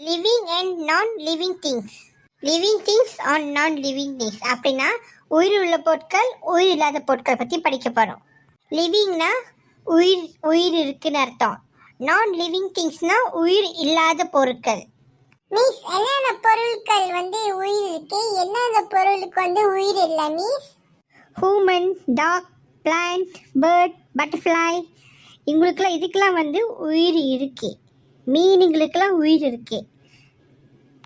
Living and நான் living things. Living things on நான் living things அப்படின்னா உயிர் உள்ள பொருட்கள், உயிர் இல்லாத பொருட்கள் பற்றி படிக்க போகிறோம். லிவிங்னா உயிர் உயிர் இருக்குன்னு அர்த்தம். நான் லிவிங் திங்ஸ்னா உயிர் இல்லாத பொருட்கள். மிஸ், என்னென்ன பொருட்கள் உயிர் இருக்கு, என்னென்ன பொருளுக்கு உயிர் இல்லை miss? Human, dog, plant, bird, butterfly, இவங்களுக்கெல்லாம் இதுக்கெல்லாம் உயிர் இருக்கு. மீனுங்களுக்கெல்லாம் உயிர் இருக்கு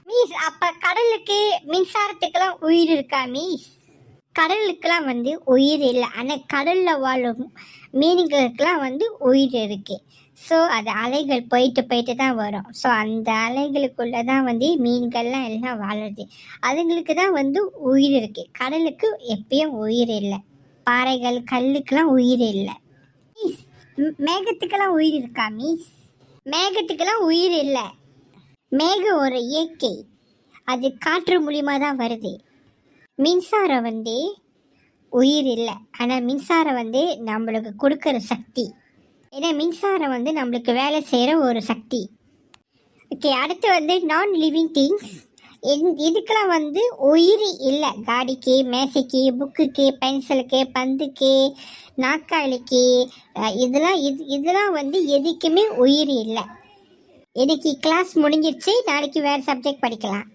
மீஸ். அப்போ கடலுக்கு, மின்சாரத்துக்கெல்லாம் உயிர் இருக்கா மீஸ்? கடலுக்கெல்லாம் உயிர் இல்லை. ஆனால் கடலில் வாழும் மீன்களுக்கெல்லாம் உயிர் இருக்கு. ஸோ அது அலைகள் போயிட்டு போயிட்டு தான் வரும். ஸோ அந்த அலைகளுக்குள்ளே தான் மீன்கள்லாம் எல்லாம் வாழுது. அதுங்களுக்கு தான் உயிர் இருக்குது. கடலுக்கு எப்பயும் உயிர் இல்லை. பாறைகள், கல்லுக்கெல்லாம் உயிர் இல்லை மீஸ். மேகத்துக்கெல்லாம் உயிர் இருக்கா மீஸ்? மேகத்துக்கெல்லாம் உயிர் இல்லை. மேகம் ஒரு இயற்கை, அது காற்று மூலியமாக தான் வருது. மின்சாரம் உயிர் இல்லை. ஆனால் மின்சாரம் நம்மளுக்கு கொடுக்குற சக்தி. ஏன்னா மின்சாரம் நம்மளுக்கு வேலை செய்கிற ஒரு சக்தி. ஓகே, அடுத்து நான் லிவிங் திங்ஸ். இதுக்கெல்லாம் உயிர் இல்லை. காடிக்கு, மேசைக்கு, புக்குக்கு, பென்சிலுக்கு, பந்துக்கு, நாற்காலிக்கு, இதெல்லாம் எதுக்குமே உயிர் இல்லை. இன்னைக்கு கிளாஸ் முடிஞ்சிருச்சு. நாளைக்கு வேறு சப்ஜெக்ட் படிக்கலாம்.